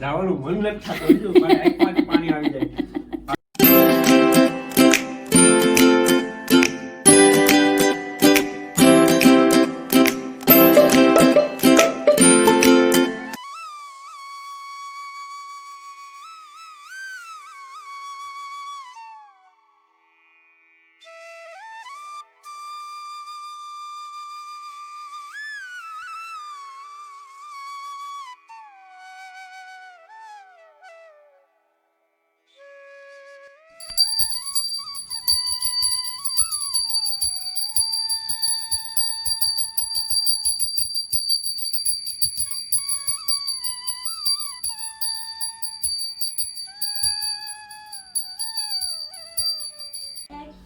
જવાનું મન નથી થતું મારે આંખમાંથી પાણી આવી જાય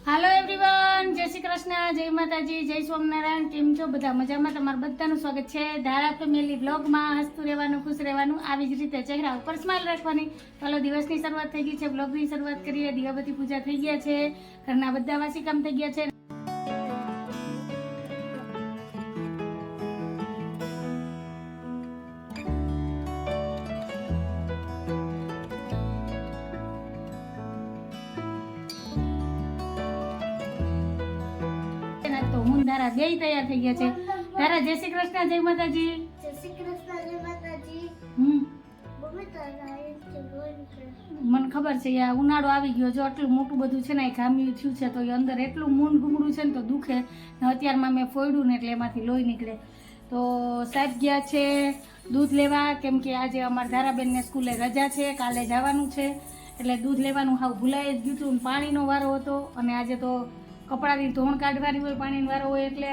હાલો એવરીવન, જય શ્રી કૃષ્ણ, જય માતાજી, જય સ્વામિનારાયણ. કેમ છો બધા? મજામાં? તમારું બધાનું સ્વાગત છે ધારા ફેમિલી બ્લોગમાં. હસતું રહેવાનું, ખુશ રહેવાનું, આવી જ રીતે ચહેરા ઉપર સ્માઇલ રાખવાની. ચાલો, દિવસની શરૂઆત થઈ ગઈ છે, બ્લોગની શરૂઆત કરીએ. દીવાબત્તી પૂજા થઈ ગયા છે, ઘરના બધા વાસી કામ થઈ ગયા છે. ધારા બે તૈયાર થઈ ગયા છે. ધારા, જય શ્રી કૃષ્ણ, જય માતાજી. જય શ્રી કૃષ્ણ, જય માતાજી. મને ખબર છે યા ઉનાળો આવી ગયો, જો આટલું મોટું બધું છે ને ખામ્યું થયું છે તો એ અંદર એટલું મૂન ઘૂમડું છે ને તો દુખે ને. અત્યારમાં મેં ફોડ્યું ને એટલે એમાંથી લોહી નીકળે. તો સાહેબ ગયા છે દૂધ લેવા, કેમ કે આજે અમારા ધારાબેનને સ્કૂલે રજા છે, કાલે જવાનું છે એટલે દૂધ લેવાનું હાવ ભૂલાઈ જ ગયું હતું. પાણીનો વારો હતો અને આજે તો કપડાની ધોણ કાઢવાની હોય, પાણીનો વારો હોય એટલે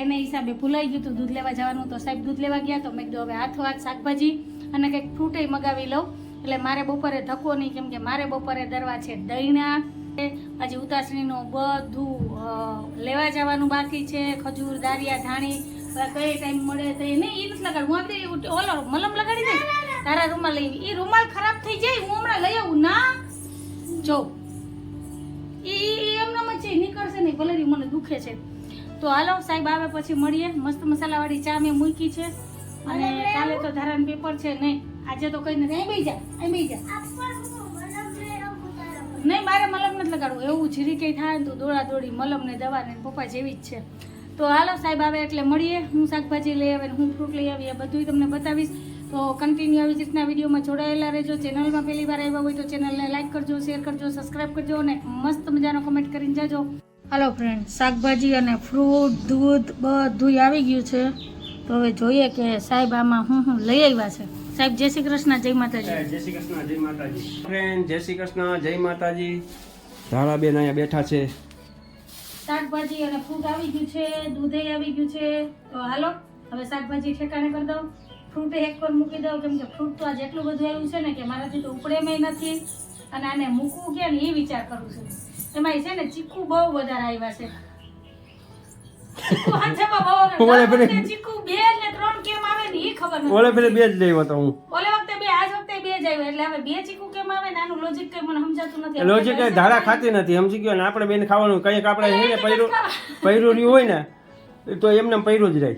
એને હિસાબે ભૂલાઈ ગયું હતું દૂધ લેવા જવાનું. તો સાહેબ દૂધ લેવા ગયા તો મેં કીધું હવે હાથો હાથ શાકભાજી અને કંઈક ફ્રૂટે મગાવી લઉં એટલે મારે બપોરે ધક્કો નહીં, કેમ કે મારે બપોરે દરવા છે દહીંના, હજી ઉતાસણીનું બધું લેવા જવાનું બાકી છે. ખજૂર, દારિયા, ધાણી કઈ ટાઈમ મળે તો એ નહીં, એ નથી લગાડવું. હું ઓલો મલમ લગાડી દઈશ તારા રૂમાલ લઈ. એ રૂમાલ ખરાબ થઈ જાય, હું હમણાં લઈ આવું ના. જો એમનામ જ છે, નીકળશે નહીં, ભલે મને દુખે છે. તો હાલો, સાહેબ આવે પછી મળીએ. મસ્ત મસાલાવાળી ચા મેં મૂકી છે અને કાલે તો ધારાનું પેપર છે. નહીં, આજે તો કઈ નથી. અહીં બેસી જા, અહીં બેસી જા. નહીં, મારે મલમ નથી લગાડવું. એવું જીરી કઈ થાય ને તો દોડા દોડી મલમ ને દવા ને પપ્પા જેવી જ છે. તો હાલો, સાહેબ આવે એટલે મળીએ. હું શાકભાજી લઈ આવે, હું ફ્રૂટ લઈ આવી, એ બધું તમને બતાવીશ. તો કન્ટિન્યુ આવી જ રીતના વિડીયોમાં જોડાયેલા રહેજો. ચેનલમાં પહેલી વાર આવ્યા હોય તો ચેનલને લાઈક કરજો, શેર કરજો, સબસ્ક્રાઈબ કરજો અને મસ્ત મજાનો કમેન્ટ કરીને જાજો. હાલો ફ્રેન્ડ, શાકભાજી અને ફ્રૂટ, દૂધ બધું આવી ગયું છે. તો હવે જોઈએ કે સાહેબ આમાં હું લઈ આવ્યા છે. સાહેબ, જય શ્રી કૃષ્ણ, જય માતાજી. જય શ્રી કૃષ્ણ, જય માતાજી. ફ્રેન્ડ, જય શ્રી કૃષ્ણ, જય માતાજી. ધારાબેન અહીંયા બેઠા છે. શાકભાજી અને ફ્રૂટ આવી ગયું છે, દૂધે આવી ગયું છે. તો હાલો, હવે શાકભાજી ઠેકાણે કરી દઉં, ફ્રૂટ એક પર મૂકી દઉં, કેમ કે ફ્રૂટ તો આજે એટલું બધું આવ્યું છે ને કે મારાથી તો ઉપડેમેય નથી અને આને મૂકવું કે ને એ વિચાર કરું છું. એમાં છે ને ચીકુ બહુ વધારે આવ્યા છે. ચીકુ હાથેમાં બહુ આવે. ચીકુ 2 ને 3 કેમ આવે ને એ ખબર નથી. ઓલે પેલે 2 જ લેવો તો હું. ઓલે વખતે 2, આજ વખતે 2 જ આવ્યા. એટલે હવે 2 ચીકુ કેમ આવે ને આનું લોજિક કઈ મને સમજાતું નથી. લોજિક કઈ ધારા ખાતી નથી, સમજી ગયો ને. આપણે બેન ખાવાનું કંઈક આપણે છે ને પૈરું રહ્યું હોય ને તો એમને પૈરું જ રહે.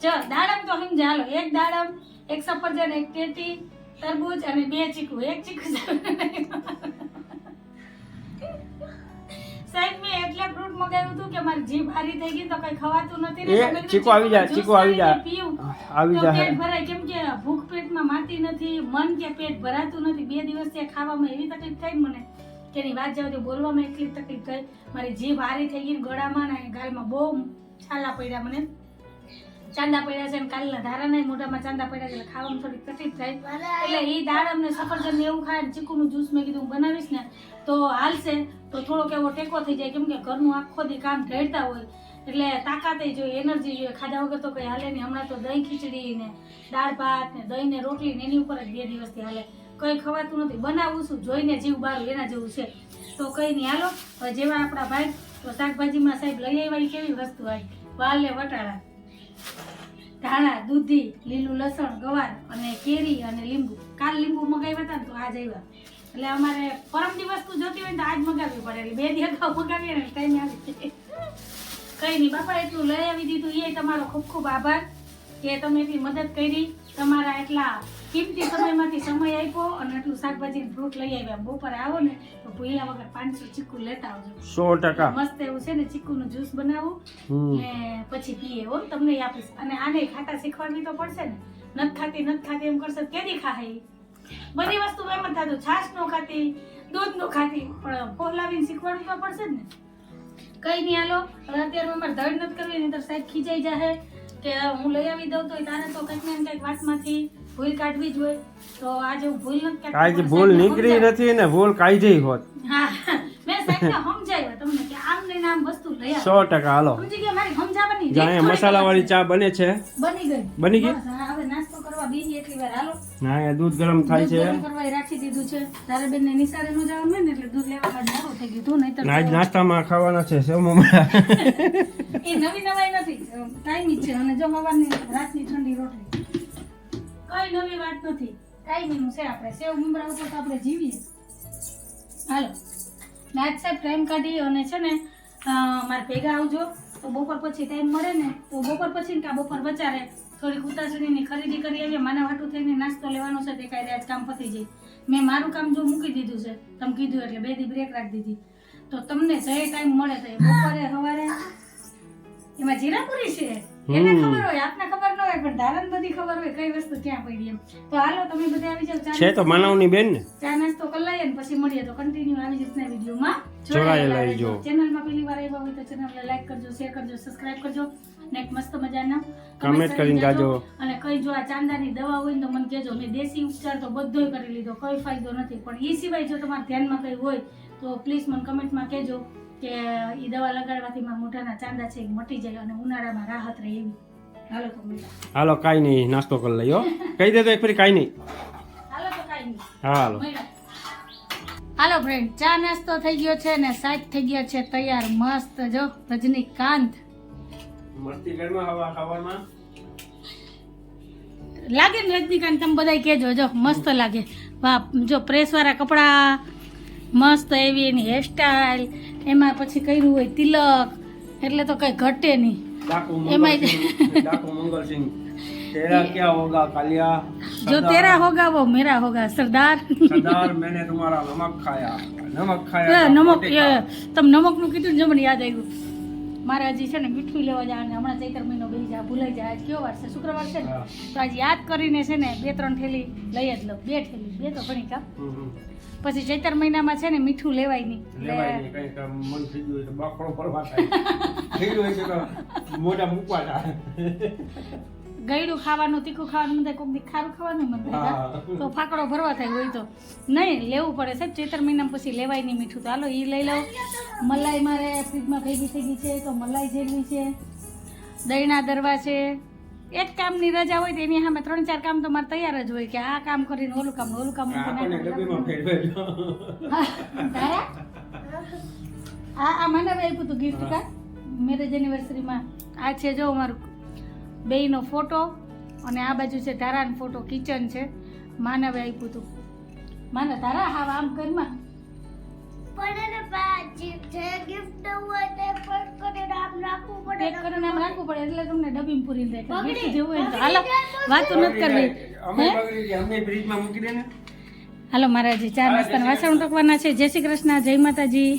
જો દાડમ તો સમજે, હાલો, એક દાડમ, એક સફરજન, એક ટેટી, તરબૂચ અને 2 ચીકુ. એક ચીકુ સાહેબ મેં એટલે ફ્રૂટ મગાવ્યું હતું કે મારી જીભ હારી થઈ ગઈ તો કઈ ખવાતું નથી ને. ચીકુ આવી જાય, ચીકુ આવી જાય, આવી જાય. પેટ ભરાય, કેમ કે ભૂખ પેટમાં માતી નથી, મન કે પેટ ભરાતું નથી. 2 દિવસથી ખાવામાં એવી તકલીફ થઈ મને કે એની વાત જાવ તો બોલવામાં એટલી તકલીફ થઈ. મારી જીભ હારી થઈ ગઈ, ગળામાં ને ગાલમાં બહુ છાલા પડ્યા, મને ચાંદા પડ્યા છે. કાલના ધારાના મોઢામાં ચાંદા પડ્યા છે એટલે ખાવામાં થોડી તકલીફ થાય. એટલે એ દાડમ ને સફરજન ને એવું ખાય ને ચીકુનું જ્યુસ મેં કીધું બનાવીશ ને તો હાલશે, તો થોડોક એવો ટેકો થઈ જાય, કેમ કે ઘરનું આખો દી કામ ઢેરતા હોય એટલે તાકાત જોઈએ, એનર્જી જોઈએ. ખાધા વગર તો કઈ હાલે નહીં. હમણાં તો દહીં ખીચડી ને દાળ ભાત ને દહીં ને રોટલી ને એની ઉપર જ 2 દિવસથી હાલે. કઈ ખવાતું નથી. બનાવું છું જોઈને જીવ બારું એના જેવું છે. તો કઈ નહીં, હાલો હવે જેવા આપણા ભાઈ. તો શાકભાજીમાં સાહેબ લઈ આવ્યા કેવી વસ્તુ આવી? વાલ ને વટાણા, ધાણા, દૂધી, લીલું લસણ, ગવાર અને કેરી અને લીંબુ. કાલ લીંબુ મગાવ્યા હતા ને તો આજ આવ્યા. એટલે અમારે પરમની વસ્તુ જોતી હોય ને તો આજ મગાવવી પડે. એટલે 2 દી અગાઉ મગાવીએ ને ટાઈમ આવી. કઈ નહીં બાપા, એટલું લઈ આવી દીધું. એ તમારો ખૂબ ખૂબ આભાર કે તમે એટલી મદદ કરી. તમારા એટલા કિંમતી સમયમાંથી સમય આપ્યો અને આટલું શાકભાજી ફ્રૂટ લઈ આવ્યા. બપોરે આવો ને તો ભૂલ્યા વગર 500 ચીકુ લેતા આવજો. 100%. મસ્ત એવું છે ને ચીકુનું જ્યુસ બનાવું ને પછી પીએ હો, તમને આપીશ. અને આને ખાતા શીખવાડવી તો પડશે ને. નથી ખાતી એમ કરશે તો કેદી ખાહે? બધી વસ્તુ એમ જ થતું, છાશ નો ખાતી, દૂધ નો ખાતી, પણ પોહલાવીને શીખવાડવું તો પડશે ને. કઈ નહીં હાલો, હવે અત્યારે અમારે ધડ નથી કરવી, નહીં તો સાહેબ ખીજાઈ જાહે કે હું લઈ આવી દઉં તો તારે તો કંઈક ને કંઈક વાતમાંથી ભૂલ કાઢવી જ હોય. તો આજે હું ભૂલ નથી કાઢતી. કાંઈ ભૂલ નીકળી નથી ને ભૂલ કાંઈ જઈ હોત. હા, મેં સાહેબને સમજાવ્યા તમને કે આમ લઈને આમ વસ્તુ લઈ આવો. 100% હાલો. સમજી ગયા? મારી સમજાવવાની જ્યાં રીત થોડી મસાલાવાળી ચા બને છે. બની ગઈ. બની ગઈ? બસ, હા, હવે નાસ્તો કરવા બીજી એટલી વાર હાલો. ના અહીંયા દૂધ ગરમ થાય દૂધ છે. ગરમ કરવા રાખી દીધું છે. તારે બેનને નિશાળે ન જવાનું હોય ને એટલે દૂધ લેવા માટે મોડું થઈ ગયું. નહીંતર આજ નાસ્તામાં ખાવાના છે સેવ મમરા. એ નવી નવાઈ નથી, ટાઈમ જ છે. અને જો સવારની રાતની ઠંડી રોટલી, કઈ નવી વાત નથી, ટાઈમનું છે. આપણે સેવ મમરા ઉપર તો આપણે જીવીએ. હાલો, નાચ સાહેબ ટાઈમ કાઢી અને છે ને મારે ભેગા આવજો. તો બપોર પછી ટાઈમ મળે ને તો બપોર પછી કે બપોર બચારે થોડીક ઉતાસળીની ખરીદી કરી આવીએ. માનવ હાટું થઈને નાસ્તો લેવાનો છે તે કાંઈ આજ કામ પતી જાય. મેં મારું કામ જો મૂકી દીધું છે, તમે કીધું એટલે 2 દી બ્રેક રાખી દીધી. તો તમને જે ટાઈમ મળે તો બપોરે સવારે એમાં જીરાપુરી છે એને ખબર હોય, આપને ખબર ન હોય, પણ ધારણ બધી ખબર હોય કઈ વસ્તુ ક્યાં પડી એમ. તો હાલો તમે બધા આવી જાવ. છે તો માનવની બેન ને. ચા નાસ્તો કરી લઈએ ને પછી મળીએ. તો કન્ટિન્યુ આવી જશે વિડીયોમાં જોડાયેલા રહેજો. ચેનલમાં પહેલી વાર આવ્યા હોય તો ચેનલને લાઈક કરજો, શેર કરજો, સબસ્ક્રાઇબ કરજો ને એક મસ્ત મજાના કમેન્ટ કરીને જાજો. અને કઈ જો આ ચાંદાની દવા હોય ને તો મને કહેજો. મેં દેશી ઉપચાર તો બધોય કરી લીધો, કોઈ ફાયદો નથી. પણ એ સિવાય જો તમારા ધ્યાનમાં કઈ હોય તો પ્લીઝ મને કમેન્ટમાં કહેજો કે એ દવા લગાડવાથી મારા મોઢાના ચાંદા છે એ મટી જાય અને ઉનાળામાં રાહત રહે એવી. હાલો તો મળીએ. હાલો કાંઈ નહીં નાસ્તો કરી લઈએ. કહી દે તો એક ફરી કાંઈ નહીં. હાલો તો કાંઈ નહીં. હાલો હાલો ફ્રેન્ડ, ચા નાસ્તો થઈ ગયો છે ને સાહેબ થઈ ગયા છે તૈયાર. મસ્ત જો રજનીકાંત મસ્તી ઘરમાં હવા ખાવામાં લાગે ને. રજનીકાંત તમે બધા કહેજો, જો મસ્ત લાગે. વાહ, જો પ્રેસ વાળા કપડા, મસ્ત એવી એની હેરસ્ટાઈલ, એમાં પછી કર્યું હોય તિલક, એટલે તો કઈ ઘટે નહીં. ડાકુ મંગલસિંહ તેરા क्या होगा कालिया, जो तेरा होगा वो मेरा होगा सरदार. सरदार मैंने तुम्हारा नमक खाया. નમક, તમે નમક નું કીધું ને જો મને યાદ આવ્યું. મારે હજી છે ને મીઠું લેવા જવાનું, હમણાં ચૈત્ર મહિનો બેસી જાય, ભૂલાઈ જાય. આજ કયો વાર છે? શુક્રવાર છે ને. તો આજ યાદ કરીને છે ને 2-3 થેલી લઈ જ લઉં. 2 થેલી, 2 તો ઘણી કામ. પછી ચૈત્ર મહિનામાં છે ને મીઠું લેવાય નહીં. ગળ્યું ખાવાનું, તીખું ખાવાનું, બધા કોક દી ખારું ખાવાનું મન થાય તો ફાકડો ભરવા થાય હોય તો નહીં લેવું પડે સાહેબ. ચૈત્ર મહિના પછી લેવાય નહીં મીઠું. તો હાલો એ લઈ લઉં. મલાઈ મારે ફ્રીજમાં ભેગી થઈ ગઈ છે તો મલાઈ જેવી છે. દહીંના દરવા છે. એક કામની રજા હોય તો એની સામે 3-4 કામ તો મારે તૈયાર જ હોય કે આ કામ કરીને ઓલું કામ આ મને આપ્યું હતું ગિફ્ટ કા મેરેજ એનિવર્સરીમાં. આ છે જો મારું બેયનો ફોટો અને આ બાજુ છે તારાનો ફોટો. કિચન છે. માનવે આપ્યું હતું. માને તારા હા આમ ઘરમાં પણ એને જે ગિફ્ટ હોય તે પેક કરીને આમ રાખવું પડે. પેક કરીને આમ રાખવું પડે એટલે તમને ડબ્બીમાં પૂરી દે. ગિફ્ટ જેવું હોય તો હાલો વાતો નથી કરવી. અમે ફ્રીજમાં મૂકી દે ને. હાલો મારા જે ચા નાસ્તાના વાસણ ટકવાના છે. જય શ્રી કૃષ્ણ, જય માતાજી.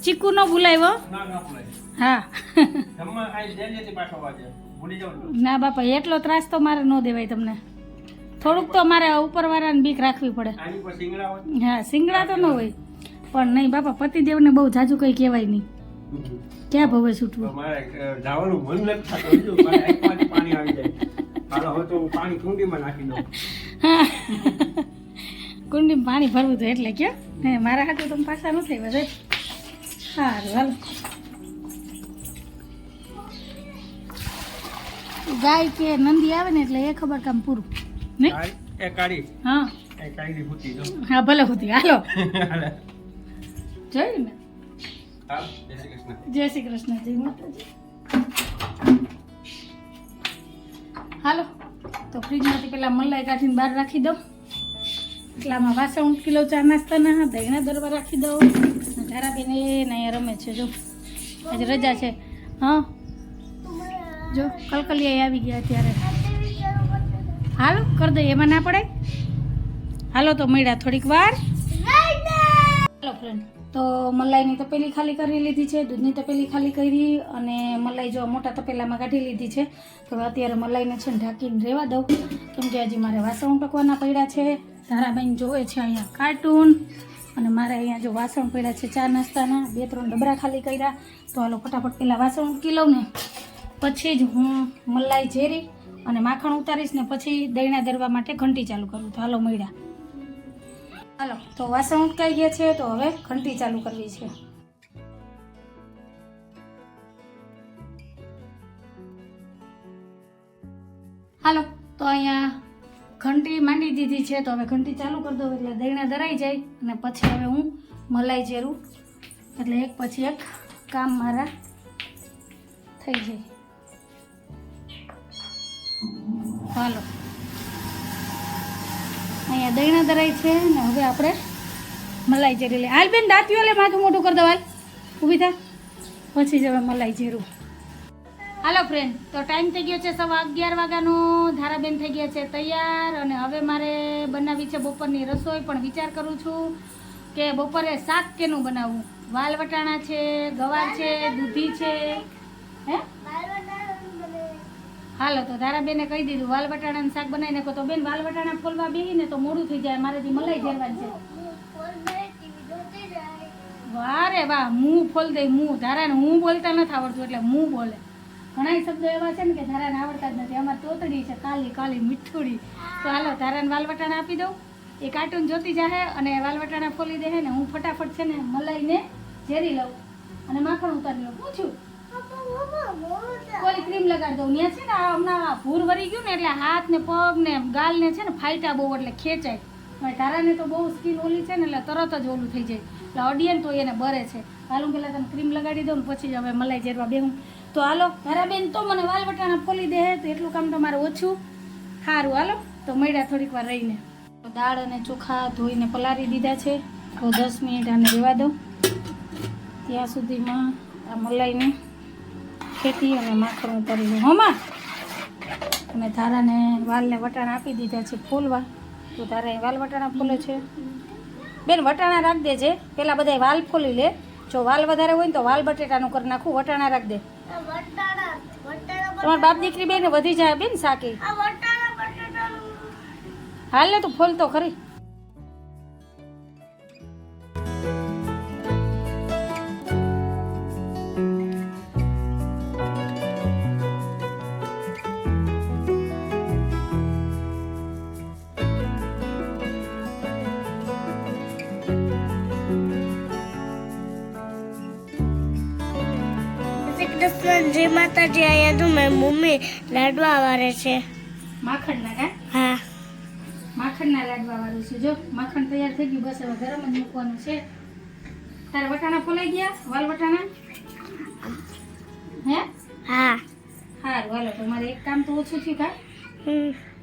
ચીકુ નો ભૂલાયો. હા ના બાપા, એટલો ત્રાસ તો મારે ન દેવાય તમને. થોડુંક તો મારે ઉપરવાળાને બીક રાખવી પડે. હા, સિંગડા તો ન હોય પણ નહીં બાપા, પતિદેવને બહુ જાજુ કઈ કહેવાય નહીં. ક્યાં ભવે છૂટવું. કુંડીમાં પાણી ભરવું હતું એટલે કે મારા હાથે તમે પાછા ન થઈ બધે. સારું હાલો. ગાય કે નંદી આવે ને એટલે એ ખબર કામ પૂરું નહીં. હા હા ભલે હોતી. હાલો જોયું ને. જય શ્રી કૃષ્ણ, જય માતાજી. હાલો તો ફ્રીજમાંથી પેલા મલાઈ કાઢીને બહાર રાખી દઉં. એટલામાં વાસણ ઉટકી લઉં ચા નાસ્તાના. દહીંના દરવા રાખી દઉં. ધારાબેન અહીંયા રમે છે જો, આજે રજા છે. હા જો કલકલિયા આવી ગયા અત્યારે. હાલો કરી દઈએ, એમાં ના પડે. હાલો તો મળ્યા થોડીક વાર. હાલો ફ્રેન્ડ, તો મલાઈની તપેલી ખાલી કરી લીધી છે, દૂધની તપેલી ખાલી કરી, અને મલાઈ જો મોટા તપેલામાં કાઢી લીધી છે. તો અત્યારે મલાઈને છે ને ઢાંકીને રહેવા દઉં, કેમ કે હજી મારે વાસણ ઉટકવાના પડ્યા છે. ધારાબેન જોવે છે અહીંયા કાર્ટૂન, અને મારે અહીંયા જો વાસણ પડ્યા છે ચા નાસ્તાના, 2-3 ડબરા ખાલી કર્યા. તો હાલો ફટાફટ પહેલાં વાસણ ઉટકી લઉં ને પછી જ હું મલાઈ ઝેરી અને માખણ ઉતારીશ ને પછી દહીંના દરવા માટે ઘંટી ચાલુ કરું. તો હાલો મળ્યા. હાલો તો વાસણ ઉટકાઈ ગયા છે, તો હવે ઘંટી ચાલુ કરવી છે. હાલો તો અહીંયા ઘંટી માંડી દીધી છે, તો હવે ઘંટી ચાલુ કરી દઉં એટલે દહીંના દરાઈ જાય, અને પછી હવે હું મલાઈ ઝેરું, એટલે એક પછી એક કામ મારા થઈ જાય. હાલો અહીંયા દહીંના દરાઈ છે ને હવે આપણે મલાઈ ઝેરી લે. હાલ બેન દાંતીઓ લે, માથું મોટું કરી દવાય, ઊભી થા, પછી જ હવે મલાઈ ઝેરું. હાલો ફ્રેન્ડ, તો ટાઈમ થઈ ગયો છે 11:15 વાગ્યાનો. ધારાબેન થઈ ગયા છે તૈયાર, અને હવે મારે બનાવી છે બપોરની રસોઈ. પણ વિચાર કરું છું કે બપોરે શાક કેનું બનાવવું. વાલ વટાણા છે, ગવાર છે, દૂધી છે. હે હાલો તો ધારાબેને કહી દીધું વાલ વટાણાનું શાક બનાવી નાખો. તો બેન વાલ વટાણા ફોલવા બેહીને તો મોડું થઈ જાય, મારેથી મલાઈ ઝેરવાની છે. વાહ રે વાહ, મું ફોલ દે મું. ધારાને હું બોલતા નથી આવડતું એટલે મું બોલે. ઘણા શબ્દો એવા છે ને કે ધારાને આવડતા જ નથી. અમારે તોતડી છે, કાલી કાલી મીઠુડી. તો હાલો ધારાને વાલ વટાણા આપી દઉં, એ કાર્ટૂન જોતી જાહે અને વાલ વટાણા ફોલી દે ને હું ફટાફટ છે ને મલાઈને ઝેરી લઉં અને માખણ ઉતારી લઉં. પૂછ્યું કોઈ ક્રીમ લગાડી દઉં. ત્યાં છે ને હમણાં ભૂર વરી ગયું ને એટલે હાથ ને પગ ને ગાલ ને છે ને ફાયટા બહુ એટલે ખેંચાય. હવે ધારાને તો બહુ સ્કીન ઓલી છે ને એટલે તરત જ ઓલું થઈ જાય, એટલે અડીએ ને તો એને બરે છે. હાલું પેલા તમે ક્રીમ લગાડી દઉં ને પછી જ હવે મલાઈ ઝેરવા બેહું. તો હાલો ધારાબેન તો મને વાલ વટાણા ફોલી દે, તો એટલું કામ તો મારે ઓછું. સારું હાલો તો મળ્યા થોડીક વાર રહીને. તો દાળ અને ચોખા ધોઈને પલાળી દીધા છે, તો 10 મિનિટ આને રહેવા દઉં. ત્યાં સુધીમાં આ મલાઈને ખેતી અને માખણ ઉતારી લઉં હમાં. અને ધારાને વાલને વટાણા આપી દીધા છે ફોલવા, તો ધારા વાલ વટાણા ફોલે છે. બેન વટાણા રાખ દેજે, પેલા બધા વાલ ફોલી લે. જો વાલ વધારે હોય ને તો વાલ બટેટાનું કરી નાખું, વટાણા રાખ દે. તમારા બાપ દીકરી બેન વધી જાય બેન સાકી. હાલ ને તું ફોલ તો ખરી. જય માતાજી. અહીંયા તો મેં મમ્મી લાડવા વારે છે. માખણના કા? હા, માખણના લાડવા વાળું છે. જો માખણ તૈયાર થઈ ગયું, બસ હવે ગરમ જ મૂકવાનું છે. તારા વટાણા ફોલાઈ ગયા? વાલ વટાણા હે? હા. સારું હાલો તો મારે એક કામ તો ઓછું થયું કા.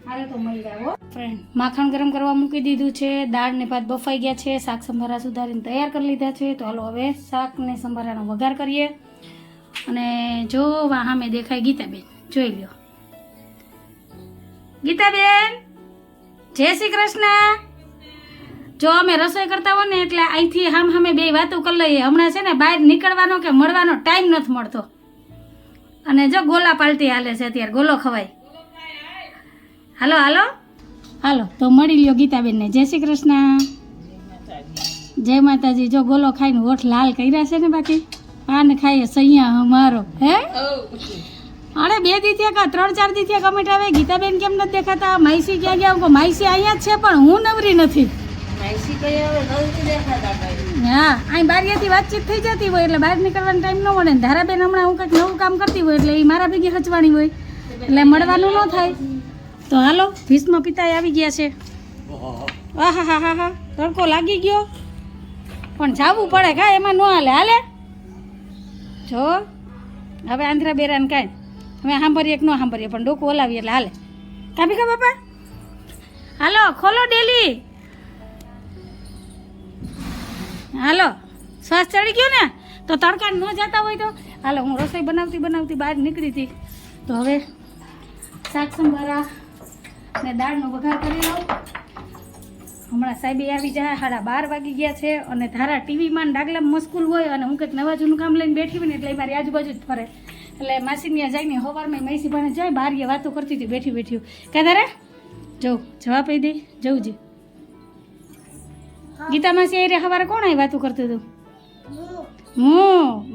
હાલો તો મળી જાવ ફ્રેન્ડ. માખણ ગરમ કરવા મૂકી દીધું છે, દાળ ને ભાત બફાઈ ગયા છે, શાક સંભારા સુધારીને તૈયાર કરી લીધા છે. તો હાલો હવે શાક ને સંભારાનો વઘાર કરીએ. અને જો સામે દેખાય ગીતાબેન, જોઈ લ્યો. ગીતાબેન જય શ્રી કૃષ્ણ. જો અમે રસોઈ કરતા હોય ને એટલે અહીંથી સામે બે વાતો કરી લઈએ. હમણાં છે ને બહાર નીકળવાનો કે મળવાનો ટાઈમ નથી મળતો, અને જો ગોલા પાલટી હાલે છે અત્યારે, ગોલો ખવાય. હાલો હાલો હાલો તો મળી લ્યો ગીતાબેનને. જય શ્રી કૃષ્ણ. જય માતાજી. જો ગોલો ખાઈને હોઠ લાલ કર્યા છે ને, બાકી પાન ખાઈએ સૈયા અમારો. હે અરે 2 દી થયા 3-4 દી થયા કમેન્ટ આવે ગીતાબેન કેમ નથી દેખાતા, માઈસી ક્યાં ગયા? માઈસી અહીંયા જ છે પણ હું નવરી નથી. હા અહીં બારીયાથી વાતચીત થઈ જતી હોય એટલે બહાર નીકળવાનો ટાઈમ ન મળે. ધારાબેન હમણાં હું કંઈક નવું કામ કરતી હોય એટલે એ મારા ભેગી હચવાની હોય એટલે મળવાનું ન થાય. તો હાલો ભીષ્મ પિતાએ આવી ગયા છે. આહા હા હા હા તડકો લાગી ગયો પણ જાવું પડે કા, એમાં ન હાલે. હાલે જો હવે આંધ્રા બેરાને કાંઈ અમે સાંભળીએ કે ન સાંભળીએ પણ ડોકું ઓલાવીએ એટલે હાલે. કાપી કા બાપા? હાલો ખોલો ડેલી. હાલો શ્વાસ ચડી ગયો ને તો તડકા ન જતા હોય તો હાલો. હું રસોઈ બનાવતી બનાવતી બહાર નીકળી હતી, તો હવે શાક સંભારા ને દાળનો વઘાર કરી લઉં. હમણાં સાહેબે આવી જાય, 12:30 વાગી ગયા છે અને ધારા ટીવીમાં ડાગલામાં મસ્કૂલ હોય અને હું કંઈક નવા જૂનું કામ લઈને બેઠી હોય ને એટલે મારી આજુબાજુ જ ફરે. એટલે માસી ત્યાં જઈને સવારમાં મૈસી ભાને જાય બારીએ વાતો કરતી હતી બેઠી બેઠી. કાં ધારા જવું જવા પી દઈ જવું જી. ગીતા માસી આવી રહ્યા સવારે કોણ આવી વાતો કરતું હતું?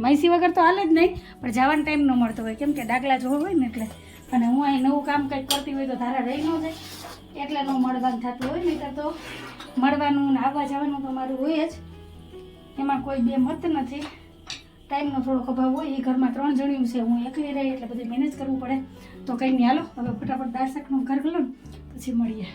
મૈસી વગર તો હાલે જ નહીં, પણ જવાનો ટાઈમ ન મળતો હોય કેમ કે ડાગલા જોવા હોય ને એટલે. અને હું અહીં નવું કામ કંઈક કરતી હોય તો ધારા રહી ન જાય એટલે ન મળવાનું થતું હોય. નહીં તો મળવાનું ને આવવા જવાનું તો મારું હોય જ, એમાં કોઈ બે મત નથી. ટાઈમનો થોડોક અભાવ હોય. એ ઘરમાં 3 જણ્યું છે, હું એકલી રહી એટલે બધું મેનેજ કરવું પડે. તો કંઈ નહીં, હાલો હવે ફટાફટ દાળ શાકનું ઘર લો ને પછી મળીએ.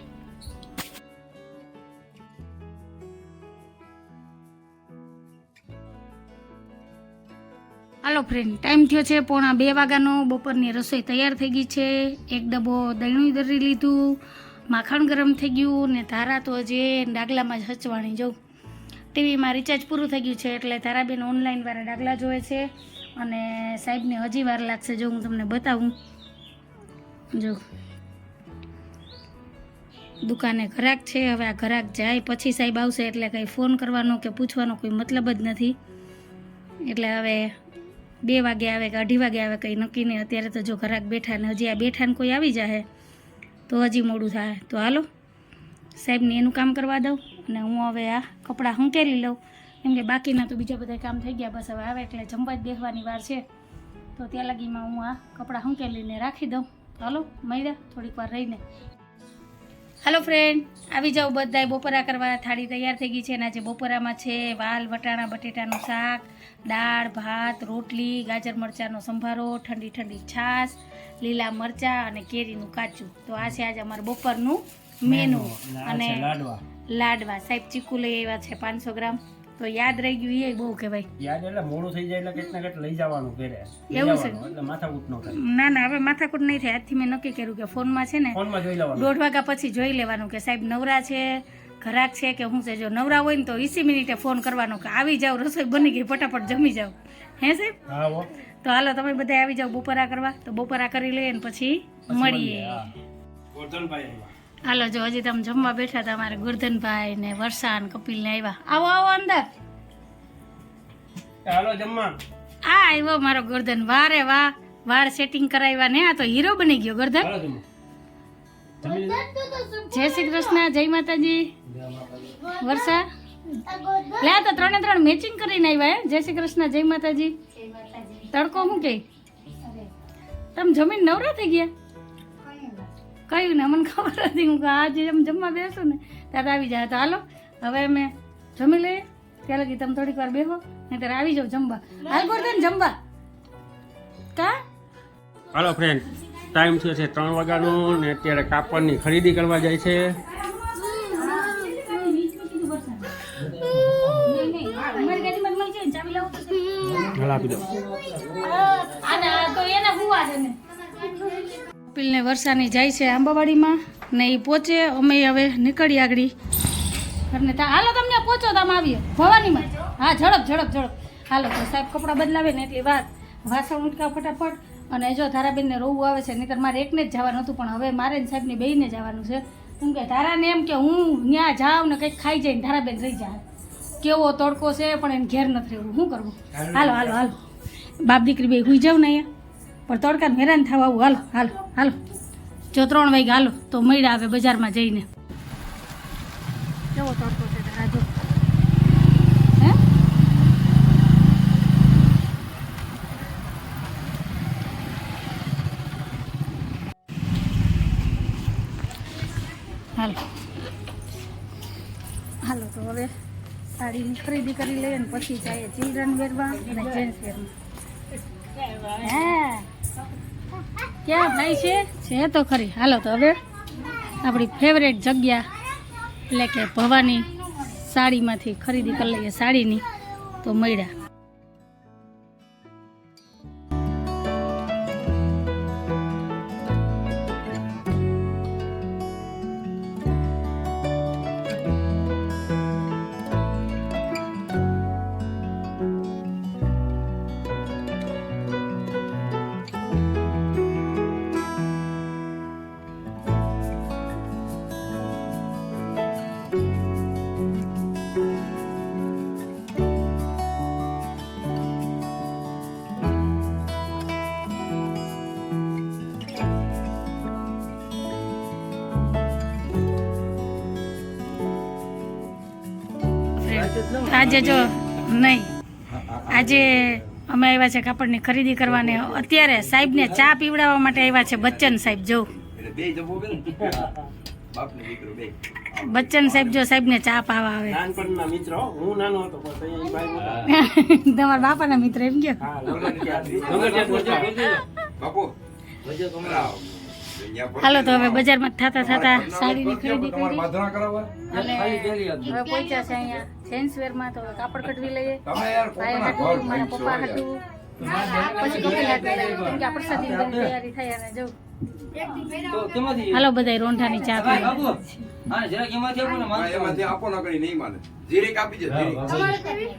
હાલો ફ્રેન્ડ, ટાઈમ થયો છે 1:45 વાગ્યાનો. બપોરની રસોઈ તૈયાર થઈ ગઈ છે. એક ડબ્બો દહીંનું દરી લીધું, માખણ ગરમ થઈ ગયું ને ધારા તો જે ડાગલામાં જ હચવાણી જવું. ટીવીમાં રિચાર્જ પૂરું થઈ ગયું છે એટલે ધારાબેન ઓનલાઈન વાળા ડાગલા જોવે છે અને સાહેબને હજી વાર લાગશે. જો હું તમને બતાવું, જો દુકાને ઘરાક છે. હવે આ ઘરાક જાય પછી સાહેબ આવશે એટલે કંઈ ફોન કરવાનો કે પૂછવાનો કોઈ મતલબ જ નથી. એટલે હવે 2 વાગે આવે કે 2:30 વાગે આવે કંઈ નક્કી નહીં. અત્યારે તો જો ઘરાક બેઠા ને હજી આ બેઠાને કોઈ આવી જાય તો હજી મોડું થાય. તો હાલો સાહેબને એનું કામ કરવા દઉં અને હું હવે આ કપડાં હંકેલી લઉં કેમ કે બાકીના તો બીજા બધા કામ થઈ ગયા. બસ હવે આવે એટલે જમવા જ બેસવાની વાર છે તો ત્યાં લગીમાં હું આ કપડાં હંકેલીને રાખી દઉં. હાલો મળ્યા થોડીક વાર રહીને. હાલો ફ્રેન્ડ, આવી જાઓ બધાય બપોરા કરવા. થાળી તૈયાર થઈ ગઈ છે અને આજે બપોરામાં છે વાલ વટાણા બટેટાનું શાક, દાળ ભાત, રોટલી, ગાજર મરચાંનો સંભારો, ઠંડી ઠંડી છાશ, લીલા મરચાં અને કેરીનું કાચું. તો આ છે આજે અમારું બપોરનું મેનુ. અને લાડવા સાહેબ ચીકુ લઈ આવ્યા છે 500 ગ્રામ. તો યાદ રહી ગયું એ બહુ કહેવાય. યાદ એટલે મોડું થઈ જાય એટલે કંઈક ને કંઈક લઈ જવાનું ઘરે. એવું છે? એટલે માથાકૂટ ન થાય. ના ના, હવે માથાકૂટ નહીં થાય. આજથી મેં નક્કી કર્યું કે ફોનમાં છે ને ફોનમાં જોઈ લેવાનું. 1:30 વાગ્યા પછી જોઈ લેવાનું કે સાહેબ નવરા છે, ઘરાક છે કે શું છે. જો નવરા હોય ને તો 20 મિનિટે ફોન કરવાનો કે આવી જાવ, રસોઈ બની ગઈ, ફટાફટ જમી જાવ. હે સાહેબ? હા હો. તો હાલો તમે બધા આવી જાવ બપોરા કરવા. તો બપોરા કરી લઈએ ને પછી મળીએ. ગોરધનભાઈ આવ્યા. હાલો જો હજી તમે જમવા બેઠા હતા. અમારે ગોરધનભાઈ ને વર્ષા ને કપિલ ને આવ્યા. આવો આવો અંદર. હાલો જમવા. આ આવ્યો મારો ગોરધન. વારે વાહ, વાળ સેટિંગ કરાવ્યા ને. આ તો હીરો બની ગયો ગોરધન. હાલો જમવા. જય શ્રી કૃષ્ણ, જય માતાજી. વર્ષા લે આ તો 3 મેચિંગ કરીને આવ્યા. જય શ્રી કૃષ્ણ, જય માતાજી. તડકો શું કે તમે જમીન નવરા થઈ ગયા? કયું ને મને ખબર હતી. હું આજે જમવા બેસું ને ત્યારે આવી જાય. તો હાલો હવે અમે જમી લઈએ. ત્યાં લગી તમે થોડીક વાર બેહો નહીં ત્યારે આવી જાવ જમવા. હાલ ગોરધન જમવા. કા હાલો ફ્રેન્ડ, ટાઈમ થયો છે 3 વાગ્યાનો ને અત્યારે કાપડની ખરીદી કરવા જાય છે. કપિલ ને વર્ષાની જાય છે આંબાવાડીમાં ને એ પહોંચે. અમે હવે નીકળી આગળ ઘરને. હાલો તમને પહોંચો તમે આવીએ ભવાનીમાં. હા ઝડપ ઝડપ ઝડપ. હાલો તો સાહેબ કપડાં બદલાવે ને એટલી વાત. વાસણ ઉટકા ફટાફટ. અને જો ધારાબેનને રોવું આવે છે, નહીંતર મારે એકને જ જવાનું હતું પણ હવે મારે ને સાહેબને બેયને જવાનું છે. કેમ કે ધારાને એમ કે હું ત્યાં જાઉં ને કંઈક ખાઈ જાય ને ધારાબેન રહી જાય. કેવો તડકો છે પણ એને ઘેર નથી રહેવું. શું કરવું? હાલો હાલો હાલો બાપ દીકરી બે હુઈ જાવ ને અહીંયા પણ તડકાને હેરાન થવા આવું. હાલો હાલો હાલો જો 3 વાગ્યા હાલો તો મળ્યા આવે બજારમાં જઈને. કેવો તડકો છે ધારા જો. હે હાલો હાલો તો હવે સાડીની ખરીદી કરી લઈએ ને પછી જઈએ ચિલ્ડ્રન વેરમાં અને જેન્ટ્સ વેરમાં. હા ક્યાં ભાઈ છે તો ખરી. હાલો તો હવે આપણી ફેવરેટ જગ્યા એટલે કે ભવાની સાડીમાંથી ખરીદી કરી લઈએ સાડીની. તો મળ્યા. આજે જો નહીં, આજે અમે આવ્યા છે કાપડની ખરીદી કરવાને. અત્યારે સાહેબને ચા પીવડાવવા માટે આવ્યા છે બચ્ચન સાહેબ. જો બચ્ચન સાહેબ જો સાહેબને ચા પાવા આવે. નાનપણના મિત્ર હો. હું નાનો હતો પણ તઈ ભાઈ મોટા. તમારા બાપાના મિત્ર એમ કે. હા, લગન બાપુ હાલો તો હવે બજારમાં થતા થતા સાડીની ખરીદી કરી બાંધણા કરાવવા અને હવે પહોંચ્યા છે અહીંયા જેન્ટ્સવેરમાં. તો હવે કાપડ કટવી લઈએ. તમે યાર ભાઈ હાટું, મારા પપ્પા હાટું, પછી કપિલ હાટું, કેમ કે આપણે સાદી તૈયારી થઈ અને જવું. હાલો બધા રોંઢાની ચા પી. એમાંથી આપો ના કરી નહીં માને જીરીક આપી દે જીરીક.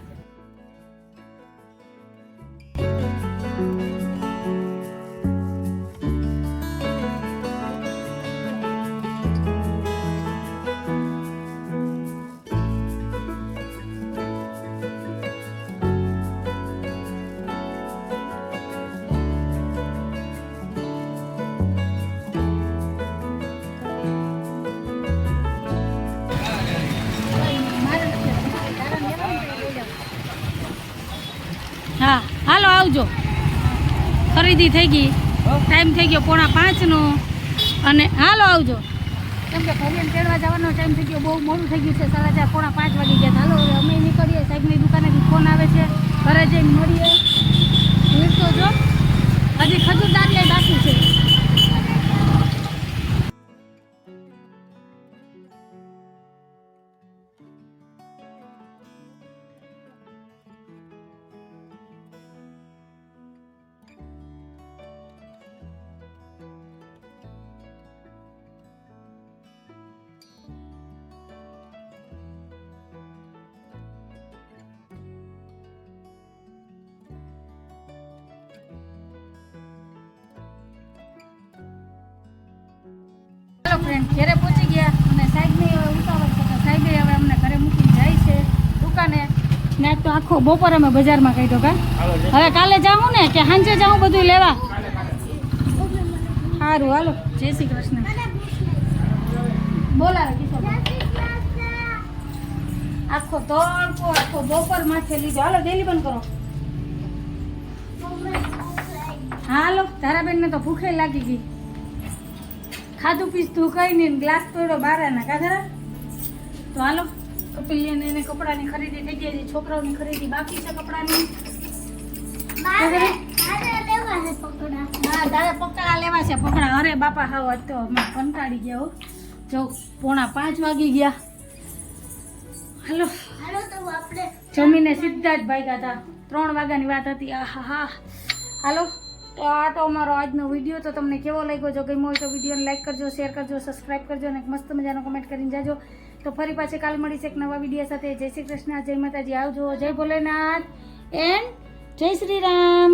હા હાલો આવજો. ખરીદી થઈ ગઈ, ટાઈમ થઈ ગયો 4:45નો અને હાલો આવજો. કેમ કે ભરિયાને તેડવા જવાનો ટાઈમ થઈ ગયો, બહુ મોડું થઈ ગયું છે. 4:30 4:05 વાગી ગયા. હાલો હવે અમે નીકળીએ. સાહેબની દુકાનેથી ફોન આવે છે, ઘરે જઈને મળીએ. ભીડ તો જો હજી ખજૂરદાર લઈ બાકી છે. ચાલો ફ્રેન્ડ, ઘરે પહોંચી ગયા અને સાહેબને ઉતાવળ છે તો સાહેબે હવે અમને ઘરે મૂકીને જાય છે દુકાને. ને આજ તો આખો બપોર અમે બજારમાં કાઢ્યો. કા હવે કાલે જાઉં ને કે સાંજે જાઉં બધું લેવા? સારું હાલો. જય શ્રી કૃષ્ણ. બોલાવે આખો તડકો આખો બપોર માથે લીધો. હાલો ડેલી બંધ કરો. હાલો તારાબેનને તો ભૂખે લાગી ગઈ. ખાધું પીસતું કઈ નહીં, ગ્લાસ તોડ્યો બારાના કાધરા. તો હાલો કપિલિયાને એને કપડાની ખરીદી થઈ ગઈ. છોકરાઓની ખરીદી બાકી છે કપડાની. હા તારે પકડા લેવા છે. પકડા અરે બાપા હાવ આજ તો અમે કંટાળી ગયા હો. જો 4:45 વાગી ગયા. હાલો જમીને સીધા જ ભાગ્યા હતા. 3 વાગ્યાની વાત હતી. આહા હા. હાલો તો આ તો અમારો આજનો વિડીયો. તો તમને કેવો લાગ્યો? જો ગમ્યો હોય તો વિડીયોને લાઈક કરજો, શેર કરજો, સબસ્ક્રાઈબ કરજો અને મસ્ત મજાનો કમેન્ટ કરીને જાજો. તો ફરી પાછી કાલ મળીશ એક નવા વિડીયો સાથે. જય શ્રી કૃષ્ણ, જય માતાજી, આવજો, જય ભોલેનાથ એન્ડ જય શ્રી રામ.